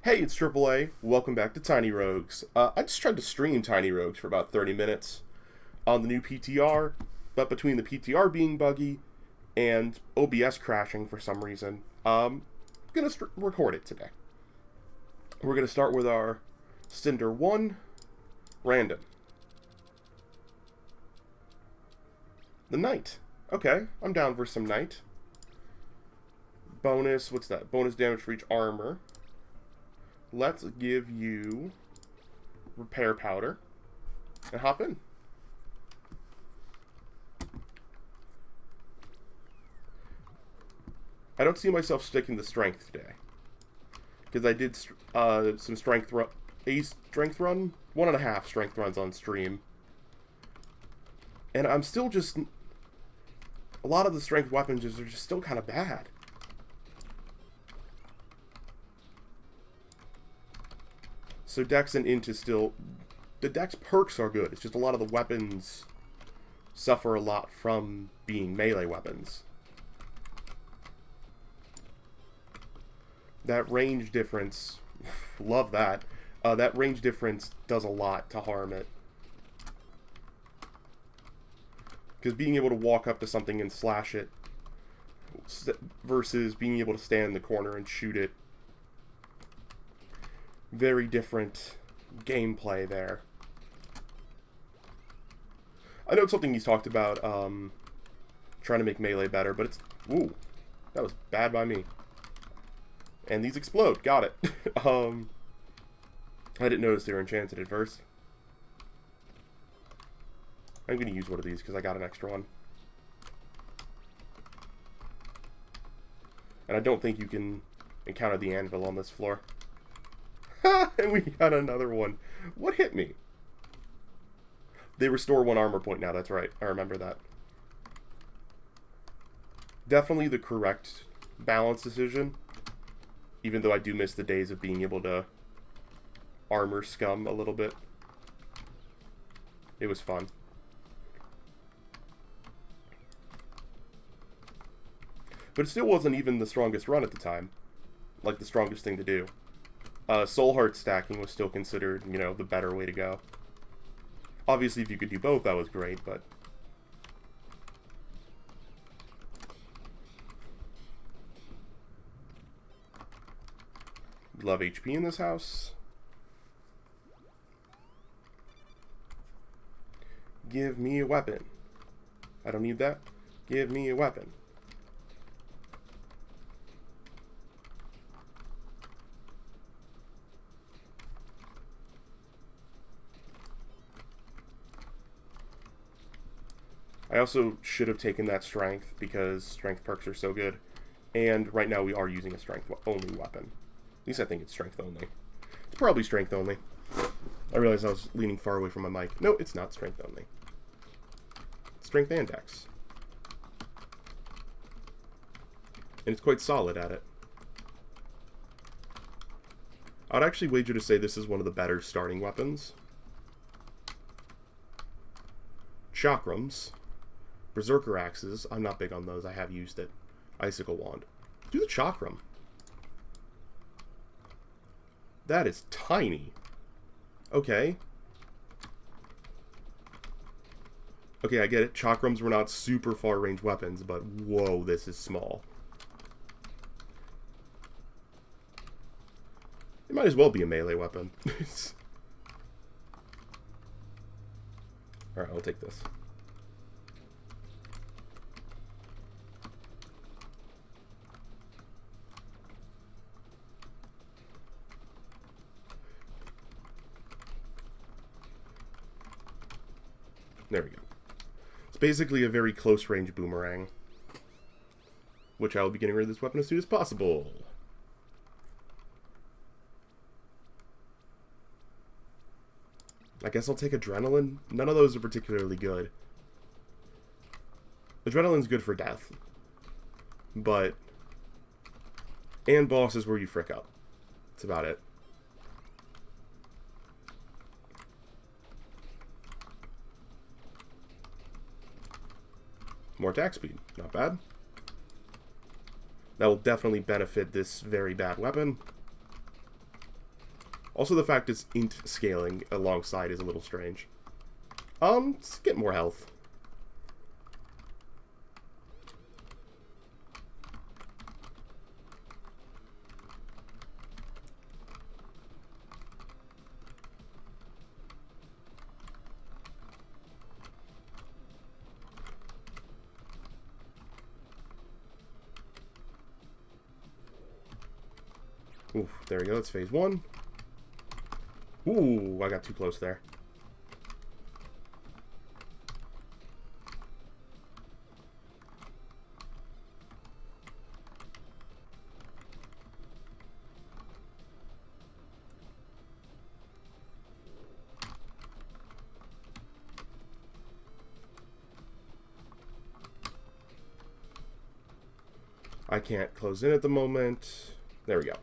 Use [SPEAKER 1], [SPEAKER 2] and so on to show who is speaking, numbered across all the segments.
[SPEAKER 1] Hey, it's AAA. Welcome back to Tiny Rogues. I just tried to stream Tiny Rogues for about 30 minutes on the new PTR, but between the PTR being buggy and OBS crashing for some reason, I'm gonna record it today. We're gonna start with our Cinder 1 random. The Knight. Okay, I'm down for some Knight. Bonus, what's that? Bonus damage for each armor. Let's give you repair powder and hop in. I don't see myself sticking to strength today because I did some strength run, a strength run, 1.5 strength runs on stream, and I'm still just a lot of the strength weapons are just still kind of bad. So Dex and Int is still... The Dex perks are good. It's just a lot of the weapons suffer a lot from being melee weapons. That range difference... Love that. That range difference does a lot to harm it. Because being able to walk up to something and slash it versus being able to stand in the corner and shoot it, very different gameplay there. I know it's something he's talked about, trying to make melee better, but it's... Ooh, that was bad by me. And these explode. Got it. I didn't notice they were enchanted at first. I'm going to use one of these because I got an extra one. And I don't think you can encounter the anvil on this floor. And we got another one. What hit me? They restore 1 armor point now, that's right. I remember that. Definitely the correct balance decision. Even though I do miss the days of being able to armor scum a little bit. It was fun. But it still wasn't even the strongest run at the time. Like the strongest thing to do. Soul Heart stacking was still considered, you know, the better way to go. Obviously, if you could do both, that was great, but... Love HP in this house. Give me a weapon. I don't need that. Give me a weapon. I also should have taken that strength because strength perks are so good. And right now we are using a strength-only weapon. At least I think it's strength only. It's probably strength only. I realized I was leaning far away from my mic. No, it's not strength only. Strength and dex. And it's quite solid at it. I'd actually wager to say this is one of the better starting weapons. Chakrams. Berserker axes. I'm not big on those. I have used it. Icicle wand. Do the chakram. That is tiny. Okay. Okay, I get it. Chakrams were not super far range weapons, but whoa, this is small. It might as well be a melee weapon. Alright, I'll take this. There we go. It's basically a very close range boomerang, which I will be getting rid of this weapon as soon as possible. I guess I'll take adrenaline. None of those are particularly good. Adrenaline's good for death, but and boss is where you frick up. That's about it. More attack speed. Not bad. That will definitely benefit this very bad weapon. Also, the fact it's int scaling alongside is a little strange. Let's get more health. Ooh, there we go. That's phase 1. Ooh, I got too close there. I can't close in at the moment. There we go.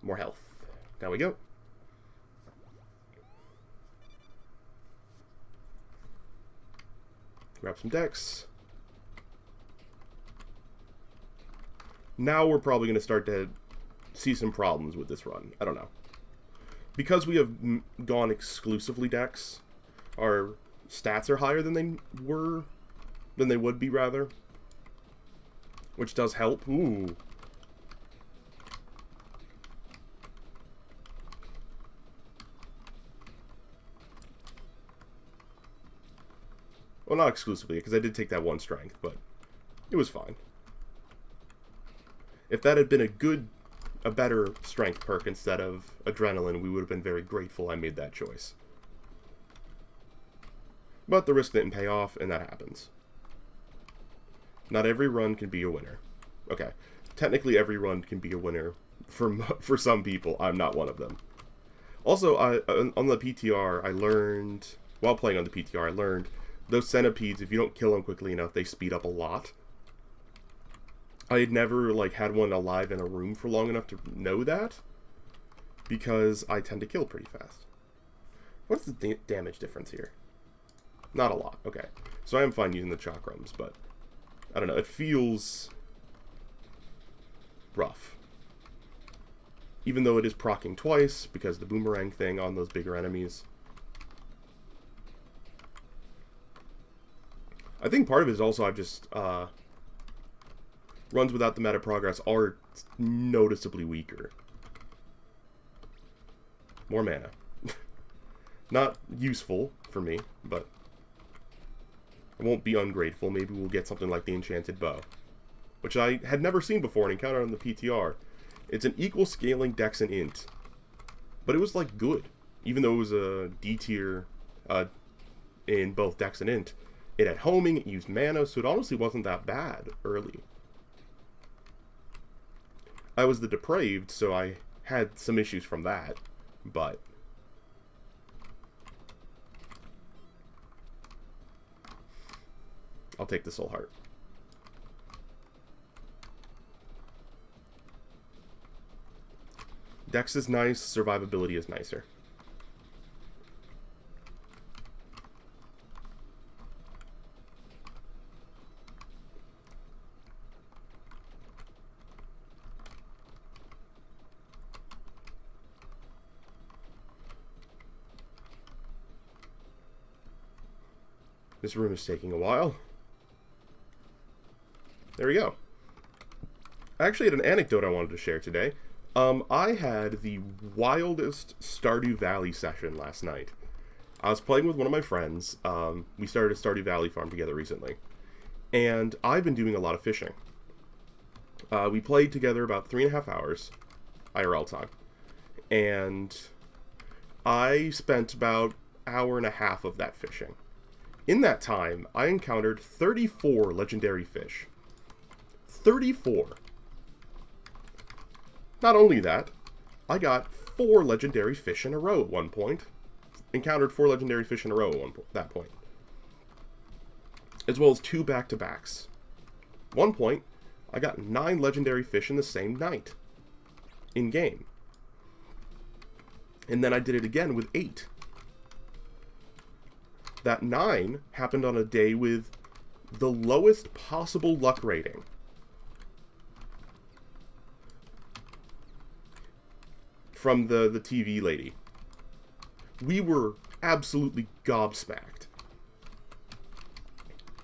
[SPEAKER 1] More health. There we go. Grab some dex. Now we're probably going to start to see some problems with this run. I don't know. Because we have gone exclusively dex, our stats are higher than they would be, rather. Which does help. Ooh. Well, not exclusively, because I did take that 1 strength, but it was fine. If that had been a better strength perk instead of adrenaline, we would have been very grateful I made that choice. But the risk didn't pay off, and that happens. Not every run can be a winner. Okay, technically every run can be a winner for some people. I'm not one of them. Also, on the PTR, I learned, while playing on the PTR, I learned those centipedes, if you don't kill them quickly enough, they speed up a lot. I had never, had one alive in a room for long enough to know that, because I tend to kill pretty fast. What's the damage difference here? Not a lot. Okay. So I am fine using the chakrams, but I don't know. It feels rough. Even though it is proccing twice, because the boomerang thing on those bigger enemies. I think part of it is also I've just, runs without the meta progress are noticeably weaker. More mana. Not useful for me, but I won't be ungrateful. Maybe we'll get something like the Enchanted Bow, which I had never seen before and encountered on the PTR. It's an equal scaling dex and int, but it was good, even though it was a D tier in both dex and int. It had homing, it used mana, so it honestly wasn't that bad early. I was the depraved, so I had some issues from that, but I'll take the Soul Heart. Dex is nice, survivability is nicer. This room is taking a while. There we go. I actually had an anecdote I wanted to share today. I had the wildest Stardew Valley session last night. I was playing with one of my friends. We started a Stardew Valley farm together recently. And I've been doing a lot of fishing. We played together about 3.5 hours, IRL time. And I spent about an hour and a half of that fishing. In that time, I encountered 34 legendary fish. 34. Not only that, I got 4 legendary fish in a row at one point. Encountered 4 legendary fish in a row at that point. As well as 2 back-to-backs. One point, I got 9 legendary fish in the same night. In-game. And then I did it again with 8. That 9 happened on a day with the lowest possible luck rating. from the TV lady. We were absolutely gobsmacked.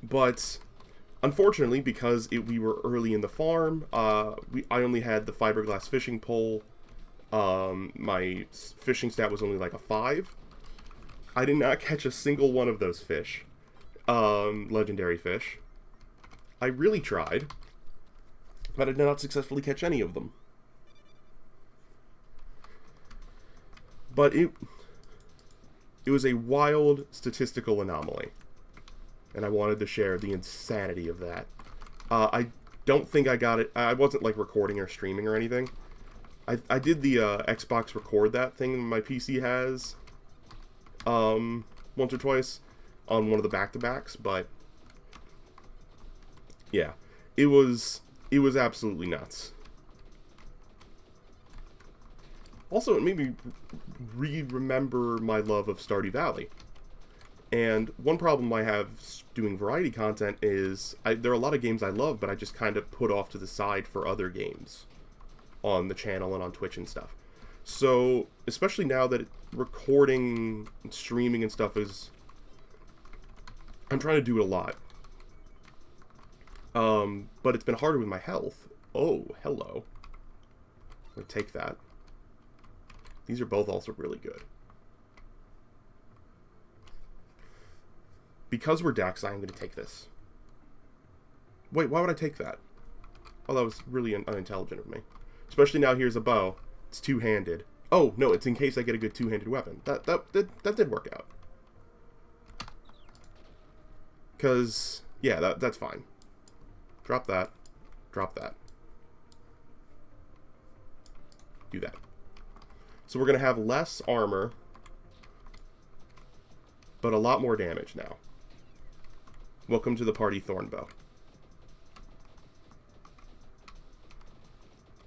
[SPEAKER 1] But unfortunately, because we were early in the farm, I only had the fiberglass fishing pole. My fishing stat was only like a 5. I did not catch a single one of those fish. Legendary fish. I really tried, but I did not successfully catch any of them. But it was a wild statistical anomaly, and I wanted to share the insanity of that. I don't think I got it. I wasn't like recording or streaming or anything. I did the Xbox record that thing my PC has once or twice on one of the back-to-backs, but yeah, it was absolutely nuts. Also, it made me remember my love of Stardew Valley. And one problem I have doing variety content is there are a lot of games I love, but I just kind of put off to the side for other games on the channel and on Twitch and stuff. So, especially now that recording and streaming and stuff is... I'm trying to do it a lot. But it's been harder with my health. Oh, hello. I'm going to take that. These are both also really good. Because we're Dex, I'm going to take this. Wait, why would I take that? Oh, that was really unintelligent of me. Especially now here's a bow. It's two-handed. Oh, no, it's in case I get a good two-handed weapon. That did work out. Because, yeah, that's fine. Drop that. Drop that. Do that. So we're going to have less armor, but a lot more damage now. Welcome to the party, Thornbow.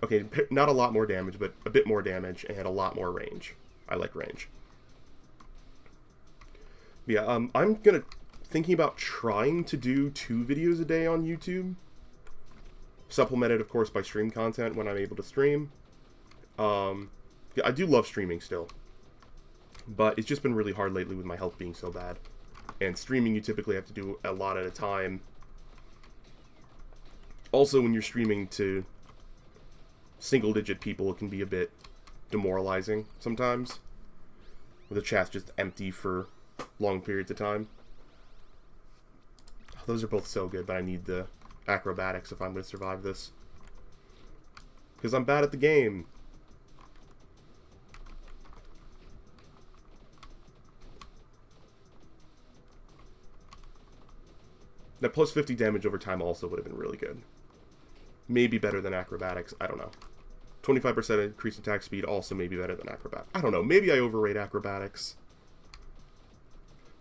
[SPEAKER 1] Okay, not a lot more damage, but a bit more damage and a lot more range. I like range. Yeah, I'm thinking about trying to do 2 videos a day on YouTube. Supplemented, of course, by stream content when I'm able to stream. Yeah, I do love streaming still. But it's just been really hard lately with my health being so bad. And streaming, you typically have to do a lot at a time. Also, when you're streaming to single-digit people, it can be a bit demoralizing sometimes. With the chat just empty for long periods of time. Oh, those are both so good, but I need the acrobatics if I'm going to survive this. Because I'm bad at the game. That plus 50 damage over time also would have been really good. Maybe better than acrobatics. I don't know. 25% increased attack speed also may be better than acrobatics. I don't know. Maybe I overrate acrobatics.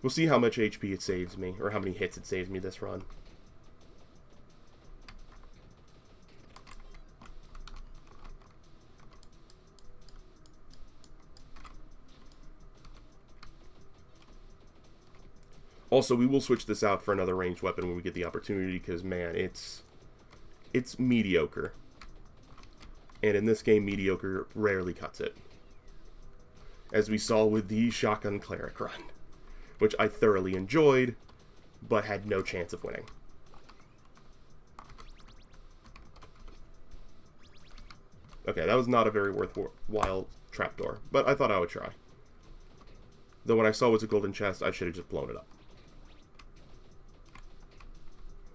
[SPEAKER 1] We'll see how much HP it saves me, or how many hits it saves me this run. Also, we will switch this out for another ranged weapon when we get the opportunity, because, man, it's mediocre. And in this game, mediocre rarely cuts it. As we saw with the Shotgun Cleric run, which I thoroughly enjoyed, but had no chance of winning. Okay, that was not a very worthwhile trapdoor, but I thought I would try. Though when I saw it was a golden chest, I should have just blown it up.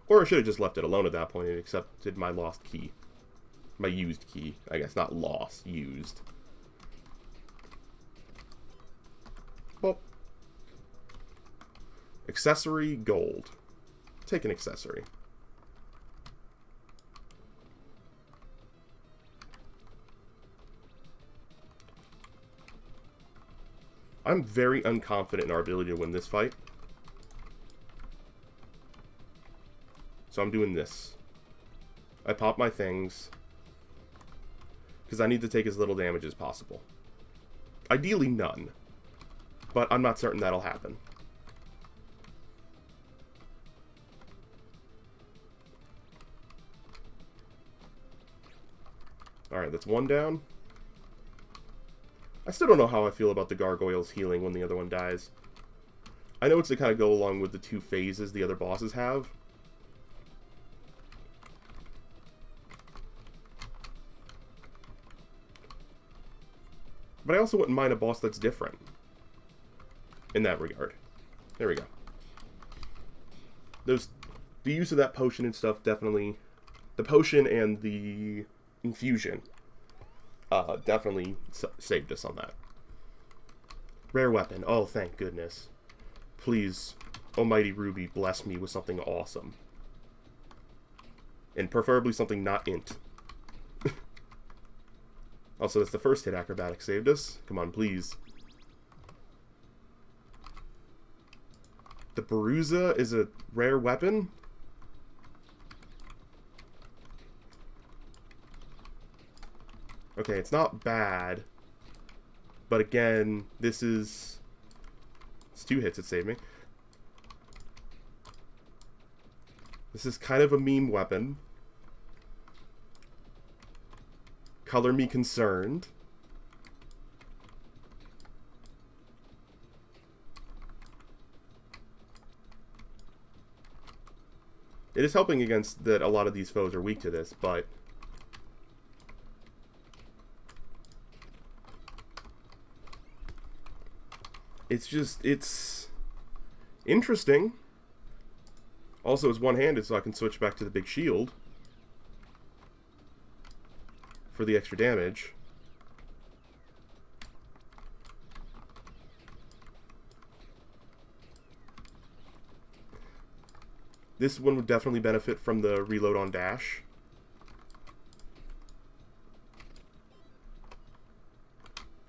[SPEAKER 1] Or I should have just left it alone at that point and accepted my lost key. My used key. I guess not lost, used. Well. Accessory, gold. Take an accessory. I'm very unconfident in our ability to win this fight. So I'm doing this. I pop my things. Because I need to take as little damage as possible. Ideally none. But I'm not certain that'll happen. Alright, that's one down. I still don't know how I feel about the gargoyles healing when the other one dies. I know it's to kind of go along with the 2 phases the other bosses have. But I also wouldn't mind a boss that's different in that regard. There we go. The use of that potion and stuff definitely... The potion and the infusion definitely saved us on that. Rare weapon. Oh, thank goodness. Please, almighty Ruby, bless me with something awesome. And preferably something not int. Also, that's the first hit acrobatics saved us. Come on, please. The Baruza is a rare weapon? Okay, it's not bad. But again, this is... It's 2 hits that saved me. This is kind of a meme weapon. Color me concerned. It is helping against that a lot of these foes are weak to this, but... It's just, it's interesting. Also, it's one-handed, so I can switch back to the big shield for the extra damage. This one would definitely benefit from the reload on dash.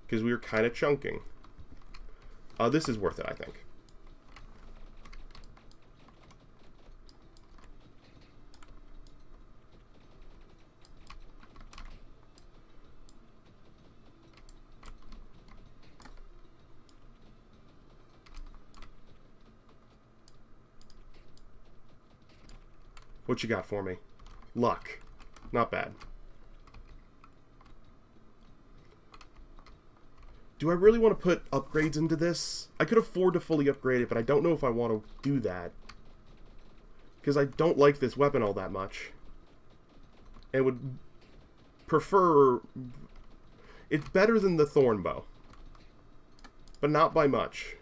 [SPEAKER 1] Because we were kind of chunking. This is worth it, I think. What you got for me? Luck. Not bad. Do I really want to put upgrades into this? I could afford to fully upgrade it, but I don't know if I want to do that. Because I don't like this weapon all that much. And would prefer... It's better than the Thorn Bow. But not by much.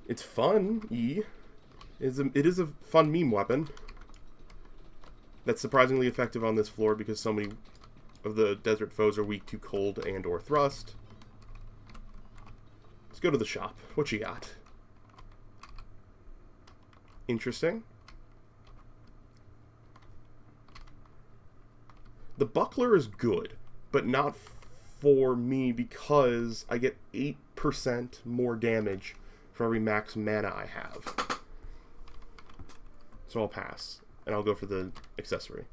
[SPEAKER 1] It's fun, it is a fun meme weapon. That's surprisingly effective on this floor because so many of the desert foes are weak to cold and or thrust. Let's go to the shop. What you got? Interesting. The buckler is good, but not for me because I get 8% more damage for every max mana I have. So I'll pass, and I'll go for the accessory.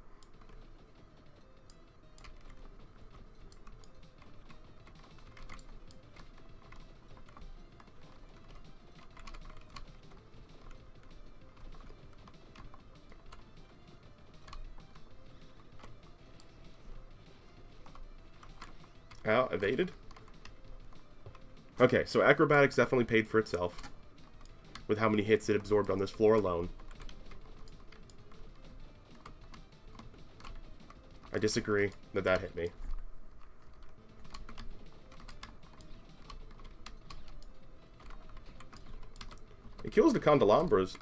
[SPEAKER 1] Oh, evaded? Okay, so acrobatics definitely paid for itself with how many hits it absorbed on this floor alone. I disagree that hit me. It kills the candelabras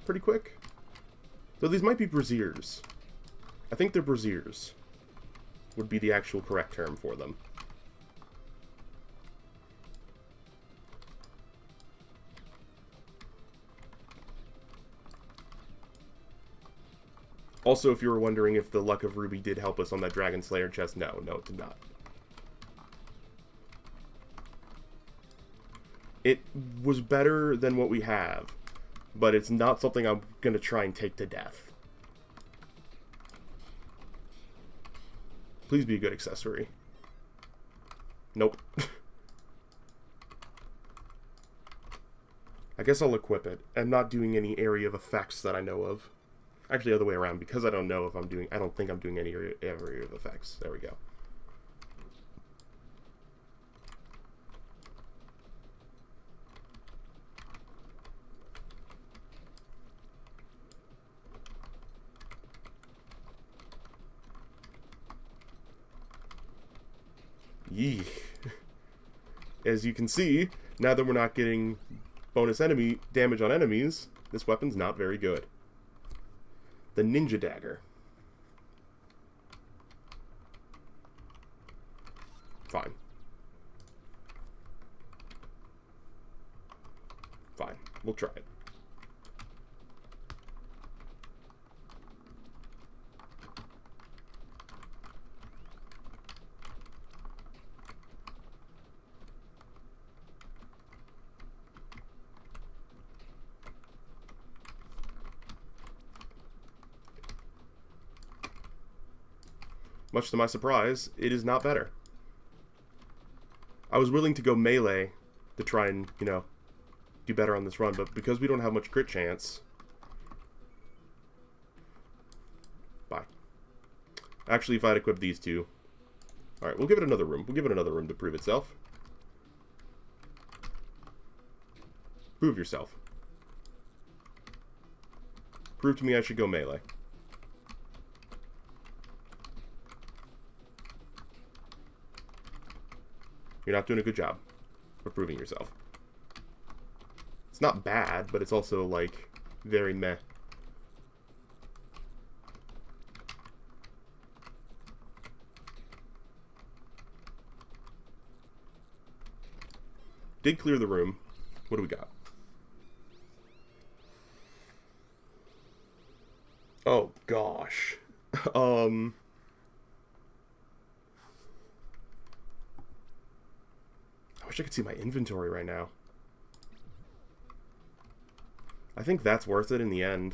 [SPEAKER 1] pretty quick. Though these might be braziers. I think they're braziers would be the actual correct term for them. Also, if you were wondering if the Luck of Ruby did help us on that Dragon Slayer chest, no, it did not. It was better than what we have, but it's not something I'm going to try and take to death. Please be a good accessory. Nope. I guess I'll equip it. I'm not doing any area of effects that I know of. Actually, the other way around, because I don't know if I'm doing... I don't think I'm doing any area of effects. There we go. Yee. As you can see, now that we're not getting bonus enemy damage on enemies, this weapon's not very good. The Ninja Dagger. Fine. Fine. We'll try it. Much to my surprise, it is not better. I was willing to go melee to try and, you know, do better on this run, but because we don't have much crit chance... Bye. Actually, if I'd equipped these two... Alright, we'll give it another room. We'll give it another room to prove itself. Prove yourself. Prove to me I should go melee. You're not doing a good job of proving yourself. It's not bad, but it's also, like, very meh. Did clear the room. What do we got? Oh, gosh. I wish I could see my inventory right now. I think that's worth it in the end.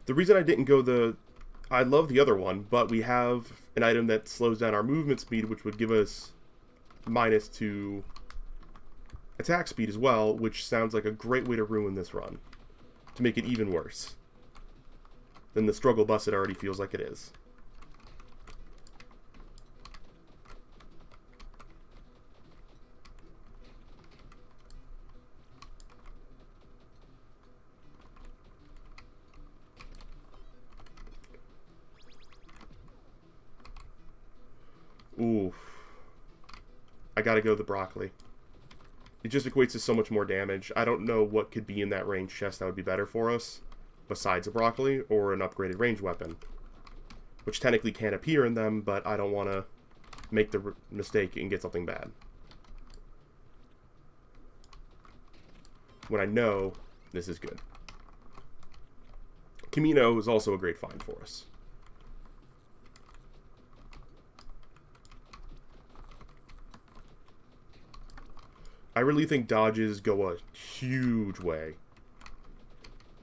[SPEAKER 1] The reason I didn't go the... I love the other one, but we have an item that slows down our movement speed, which would give us -2 attack speed as well, which sounds like a great way to ruin this run. To make it even worse than the struggle bus it already feels like it is. Oof. I gotta go the broccoli. It just equates to so much more damage. I don't know what could be in that range chest that would be better for us, besides a broccoli or an upgraded range weapon. Which technically can appear in them, but I don't want to make the mistake and get something bad. When I know this is good. Camino is also a great find for us. I really think dodges go a huge way.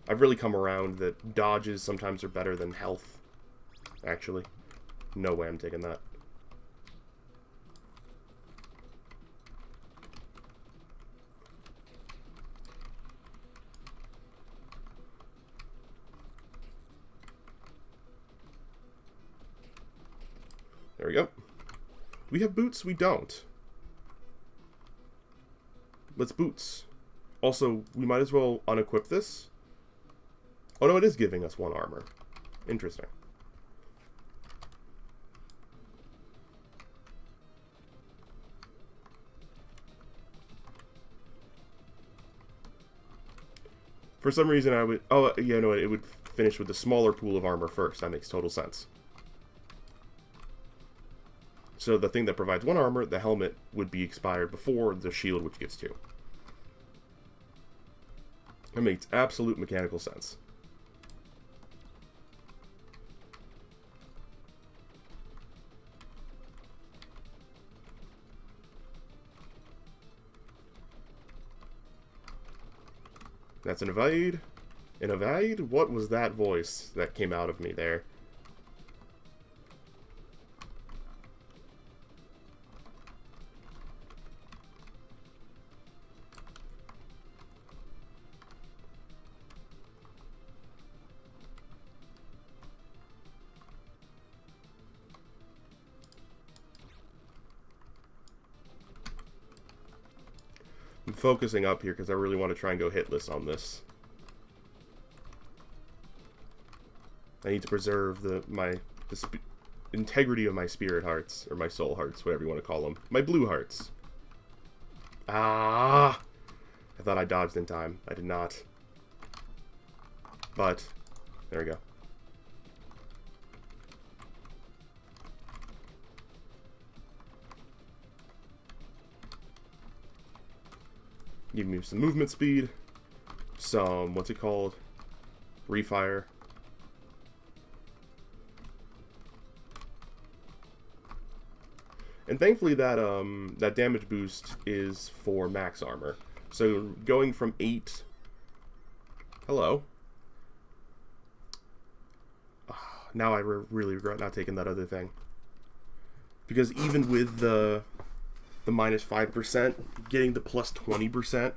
[SPEAKER 1] I've really come around that dodges sometimes are better than health, actually. No way I'm taking that. There we go. Do we have boots? We don't. Let's boots. Also, we might as well unequip this. Oh no, it is giving us 1 armor. Interesting. For some reason I would... Oh, yeah, no, it would finish with the smaller pool of armor first. That makes total sense. So the thing that provides 1 armor, the helmet, would be expired before the shield, which gives 2. That makes absolute mechanical sense. That's an evade. An evade? What was that voice that came out of me there? I'm focusing up here because I really want to try and go hitless on this. I need to preserve the integrity of my spirit hearts, or my soul hearts, whatever you want to call them. My blue hearts. Ah! I thought I dodged in time. I did not. But, there we go. Give me some movement speed, some, what's it called, refire. And thankfully that that damage boost is for max armor. So going from 8, hello. Now I really regret not taking that other thing. Because even with the minus 5%, getting the plus 20%.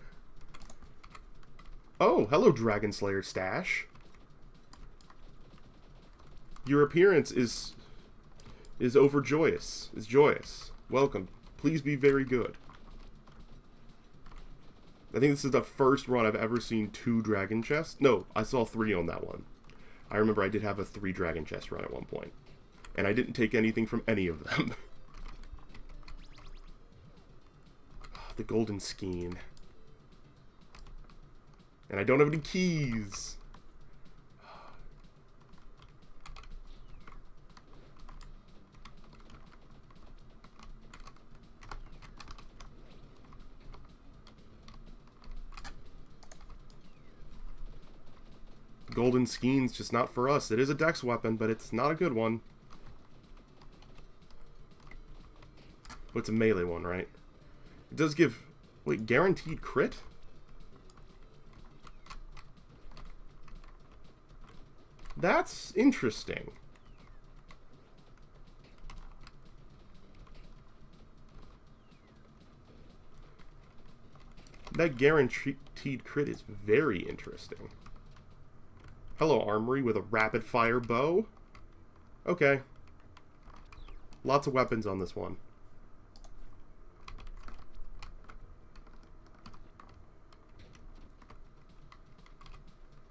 [SPEAKER 1] Oh, hello, Dragon Slayer stash. Your appearance is overjoyous. Is joyous. Welcome. Please be very good. I think this is the first run I've ever seen 2 dragon chests. No, I saw 3 on that one. I remember I did have a 3 dragon chest run at one point. And I didn't take anything from any of them. The golden skein. And I don't have any keys. Golden skein's just not for us. It is a dex weapon, but it's not a good one. Well, it's a melee one, right? It does give... Wait, guaranteed crit? That's interesting. That guaranteed crit is very interesting. Hello, Armory with a rapid fire bow. Okay. Lots of weapons on this one.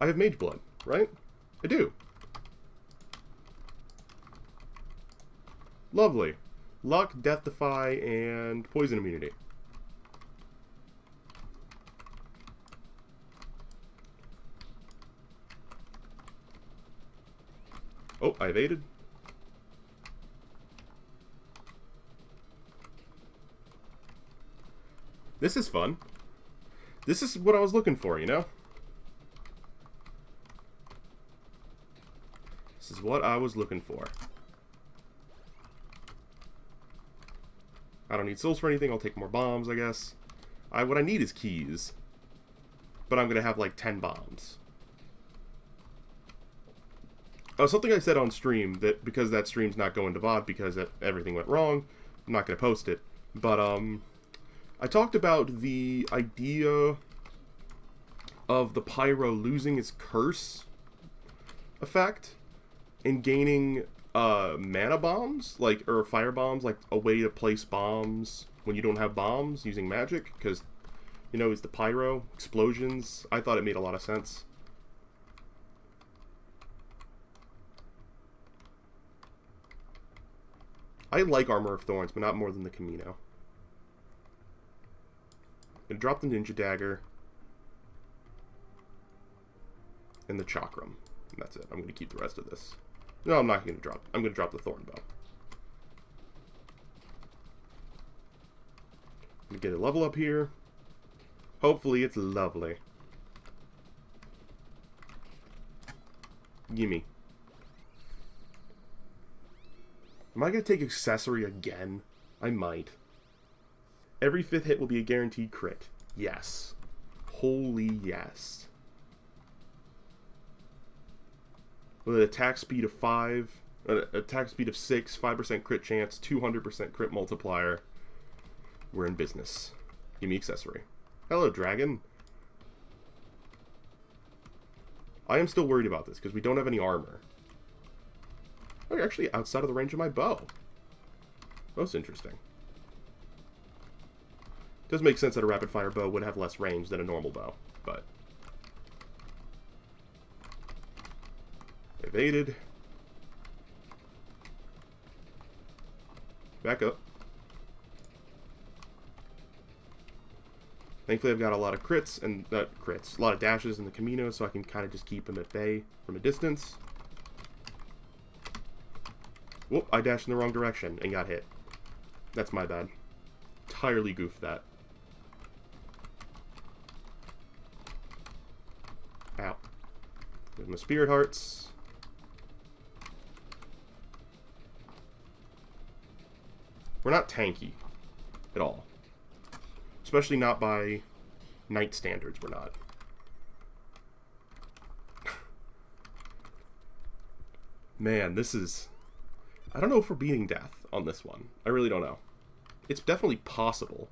[SPEAKER 1] I have Mage Blood, right? I do. Lovely. Luck, Death Defy, and Poison Immunity. Oh, I evaded. This is fun. This is what I was looking for, you know? This is what I was looking for. I don't need souls for anything. I'll take more bombs, I guess. What I need is keys. But I'm going to have like 10 bombs. Oh, something I said on stream, that because that stream's not going to VOD because everything went wrong, I'm not going to post it. But I talked about the idea of the pyro losing its curse effect and gaining mana bombs, like, or fire bombs, like a way to place bombs when you don't have bombs using magic, because, you know, it's the pyro explosions. I thought it made a lot of sense. I like Armor of Thorns, but not more than the Camino. I'm gonna drop the Ninja Dagger and the Chakram. And that's it. I'm gonna keep the rest of this. No, I'm not gonna drop. I'm gonna drop the Thorn Bow. I'm gonna get a level up here. Hopefully it's lovely. Gimme. Am I going to take accessory again? I might. Every 5th hit will be a guaranteed crit. Yes. Holy yes. With an attack speed of 5, attack speed of 6, 5% crit chance, 200% crit multiplier. We're in business. Give me accessory. Hello, dragon. I am still worried about this because we don't have any armor. Oh, you're actually outside of the range of my bow. Most interesting. Does make sense that a rapid fire bow would have less range than a normal bow, but... Evaded. Back up. Thankfully I've got a lot of crits, and a lot of dashes in the Camino, so I can kind of just keep them at bay from a distance. Whoop, I dashed in the wrong direction and got hit. That's my bad. Entirely goofed that. Ow. There's my spirit hearts. We're not tanky at all. Especially not by knight standards, we're not. Man, this is... I don't know if we're beating death on this one. I really don't know. It's definitely possible.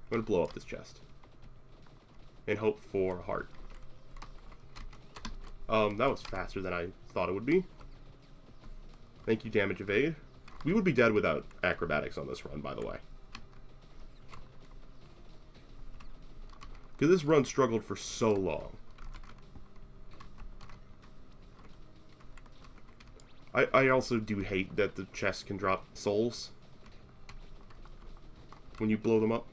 [SPEAKER 1] I'm going to blow up this chest. And hope for a heart. That was faster than I thought it would be. Thank you, damage evade. We would be dead without acrobatics on this run, by the way. Because this run struggled for so long. I also do hate that the chest can drop souls when you blow them up.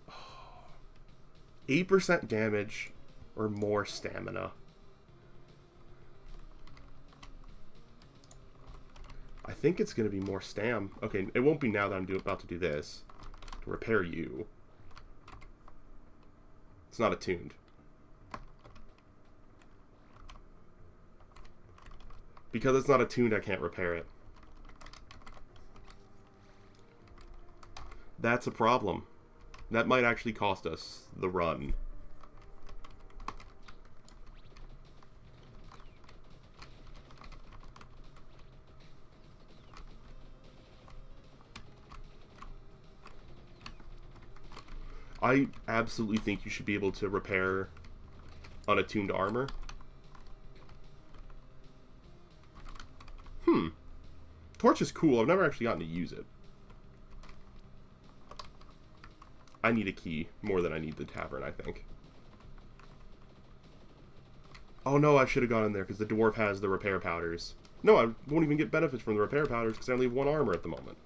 [SPEAKER 1] Oh. 8% damage or more stamina. I think it's going to be more stam. Okay, it won't be now that I'm about to do this. To repair you. It's not attuned. Because it's not attuned, I can't repair it. That's a problem. That might actually cost us the run. I absolutely think you should be able to repair unattuned armor. Torch is cool. I've never actually gotten to use it. I need a key more than I need the tavern, I think. Oh no, I should have gone in there because the dwarf has the repair powders. No, I won't even get benefits from the repair powders because I only have 1 armor at the moment.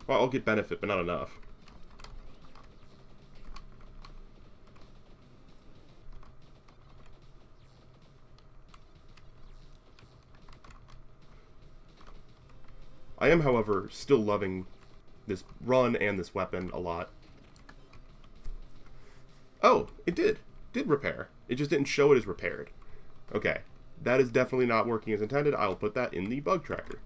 [SPEAKER 1] Well, I'll get benefit, but not enough. I am, however, still loving this run and this weapon a lot. Oh, it did repair. It just didn't show it as repaired. Okay, that is definitely not working as intended. I'll put that in the bug tracker.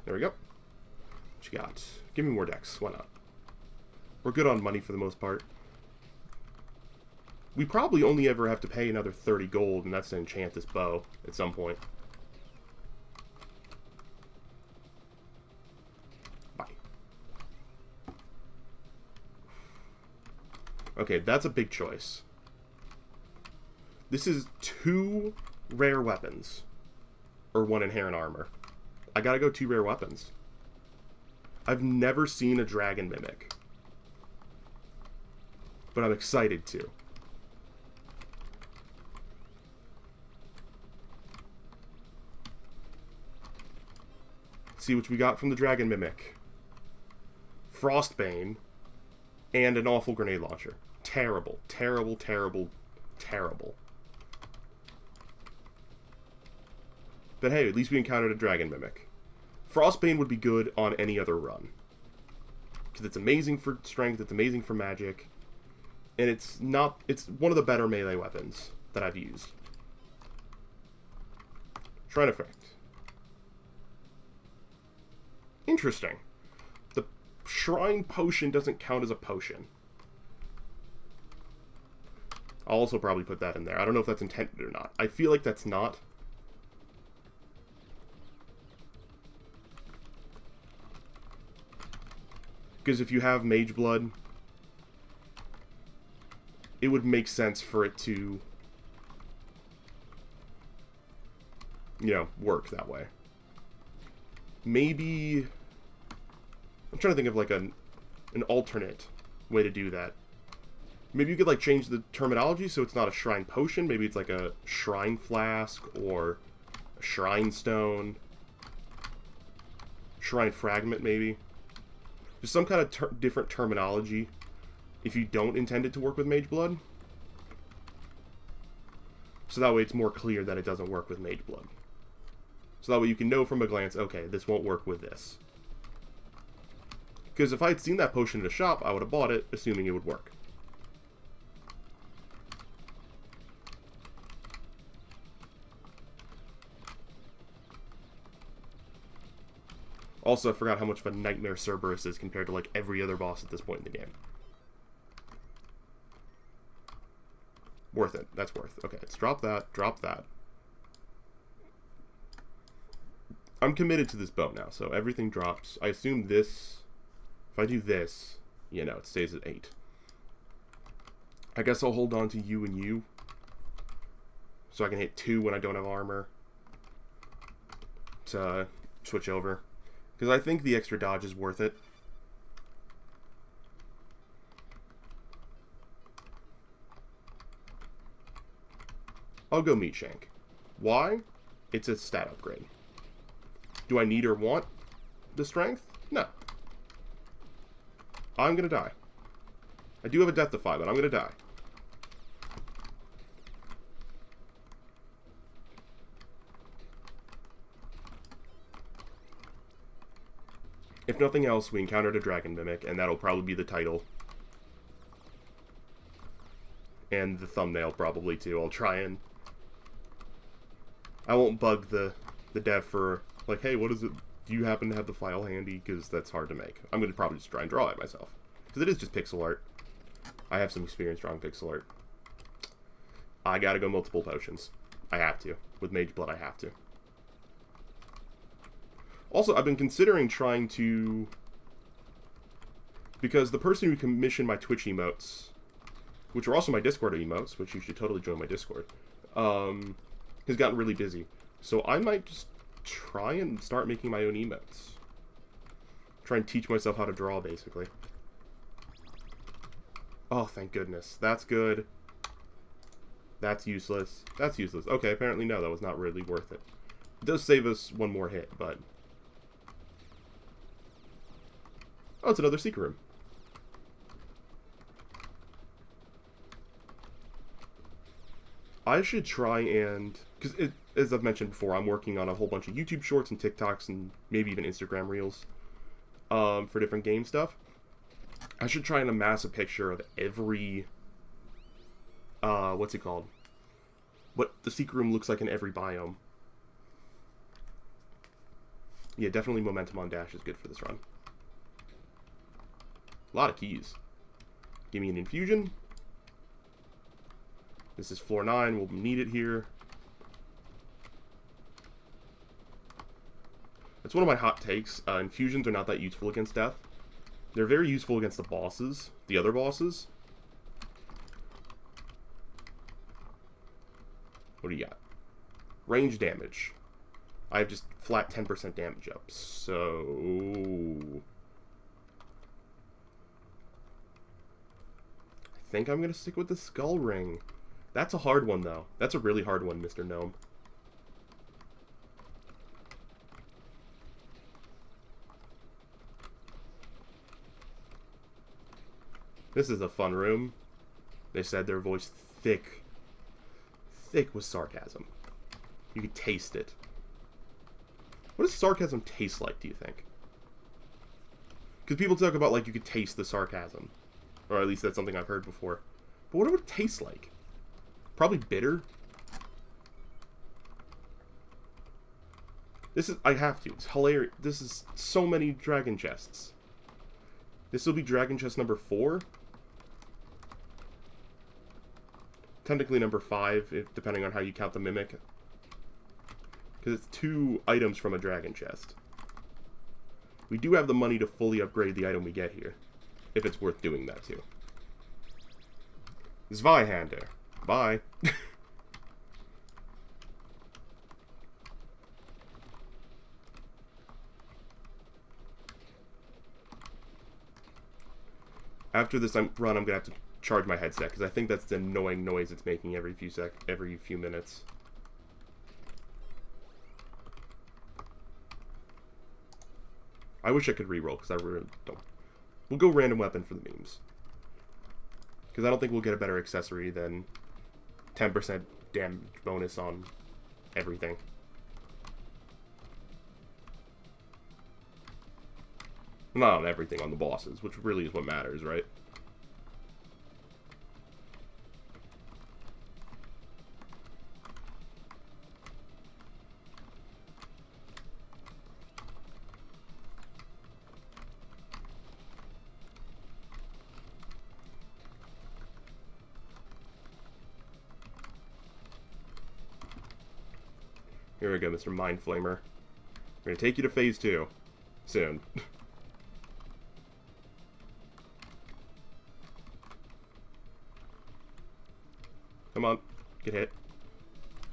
[SPEAKER 1] There we go. What you got? Give me more decks. Why not? We're good on money for the most part. We probably only ever have to pay another 30 gold, and that's to enchant this bow at some point. Bye. Okay, that's a big choice. This is 2 rare weapons. Or 1 inherent armor. I gotta go 2 rare weapons. I've never seen a dragon mimic. But I'm excited to. Let's see what we got from the Dragon Mimic. Frostbane. And an awful grenade launcher. Terrible. Terrible, terrible, terrible. But hey, at least we encountered a Dragon Mimic. Frostbane would be good on any other run. Because it's amazing for strength, it's amazing for magic. And it's one of the better melee weapons that I've used. Shrine Effect. Interesting. The Shrine Potion doesn't count as a potion. I'll also probably put that in there. I don't know if that's intended or not. I feel like that's not. Because if you have Mage Blood, it would make sense for it to, you know, work that way. Maybe, I'm trying to think of like an alternate way to do that. Maybe you could like change the terminology so it's not a Shrine Potion. Maybe it's like a Shrine Flask or a Shrine Stone. Shrine Fragment maybe. Just some kind of different terminology if you don't intend it to work with Mage Blood. So that way it's more clear that it doesn't work with Mage Blood. So that way you can know from a glance, okay, this won't work with this. Because if I had seen that potion in a shop, I would have bought it, assuming it would work. Also, I forgot how much of a nightmare Cerberus is compared to like every other boss at this point in the game. Worth it. That's worth. Okay, let's drop that. Drop that. I'm committed to this bow now, so everything drops. I assume this... If I do this, you know, it stays at 8. I guess I'll hold on to you and you. So I can hit 2 when I don't have armor. To switch over. Because I think the extra dodge is worth it. I'll go Meat Shank. Why? It's a stat upgrade. Do I need or want the strength? No. I'm gonna die. I do have a death defy, but I'm gonna die. If nothing else, we encountered a Dragon Mimic, and that'll probably be the title. And the thumbnail probably too. I'll try and... I won't bug the dev for, like, hey, what is it? Do you happen to have the file handy? Because that's hard to make. I'm going to probably just try and draw it myself. Because it is just pixel art. I have some experience drawing pixel art. I gotta go multiple potions. I have to. With Mage Blood, I have to. Also, I've been considering trying to... Because the person who commissioned my Twitch emotes, which are also my Discord emotes, which you should totally join my Discord, has gotten really busy. So I might just try and start making my own emotes. Try and teach myself how to draw, basically. Oh, thank goodness. That's good. That's useless. That's useless. Okay, apparently no, that was not really worth it. It does save us one more hit, but... Oh, it's another secret room. I should try and... Because, as I've mentioned before, I'm working on a whole bunch of YouTube shorts and TikToks and maybe even Instagram Reels for different game stuff. I should try and amass a picture of every... what's it called? What the secret room looks like in every biome. Yeah, definitely momentum on dash is good for this run. A lot of keys. Give me an infusion. This is floor 9. We'll need it here. That's one of my hot takes. Infusions are not that useful against death. They're very useful against the bosses, the other bosses. What do you got? Range damage. I have just flat 10% damage up, so... I think I'm going to stick with the Skull Ring. That's a hard one, though. That's a really hard one, Mr. Gnome. This is a fun room. They said their voice thick with sarcasm. You could taste it. What does sarcasm taste like, do you think? Because people talk about, like, you could taste the sarcasm. Or at least that's something I've heard before. But what would it taste like? Probably bitter? This is... I have to. It's hilarious. This is so many dragon chests. This will be dragon chest number 4. Technically number 5, depending on how you count the mimic. Because it's 2 items from a dragon chest. We do have the money to fully upgrade the item we get here. If it's worth doing that too. Zweihander. Bye. After this run, I'm gonna have to charge my headset because I think that's the annoying noise it's making every few minutes. I wish I could reroll because I really don't. We'll go random weapon for the memes because I don't think we'll get a better accessory than 10% damage bonus on everything. Not on everything, on the bosses, which really is what matters, right? Here we go, Mr. Mind Flamer. We're gonna take you to phase 2 soon. Come on, get hit.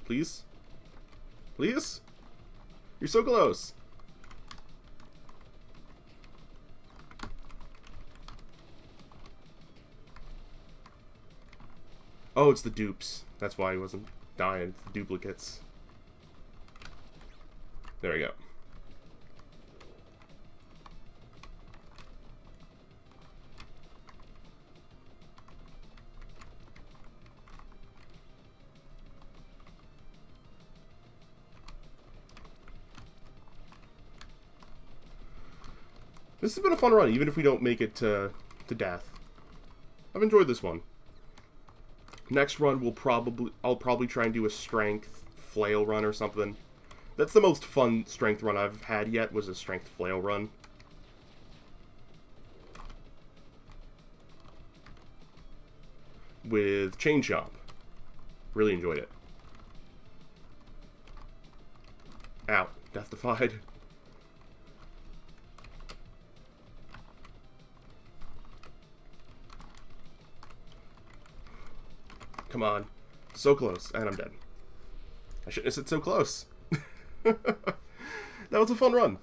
[SPEAKER 1] Please? Please? You're so close. Oh, it's the dupes. That's why he wasn't dying. It's the duplicates. There we go. This has been a fun run, even if we don't make it to death. I've enjoyed this one. Next run, I'll probably try and do a strength flail run or something. That's the most fun strength run I've had yet, was a strength flail run. With Chain Chomp. Really enjoyed it. Ow. Death defied. Come on. So close. And I'm dead. I shouldn't have said so close. That was a fun run.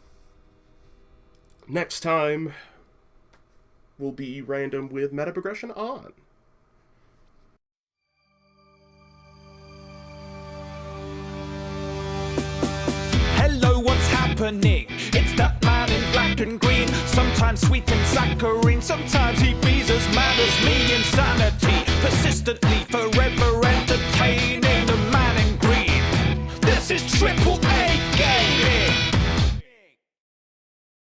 [SPEAKER 1] Next time will be random with meta progression on.
[SPEAKER 2] Hello, what's happening? It's that man in black and green. Sometimes sweet and saccharine. Sometimes he be as mad as me. Insanity persistently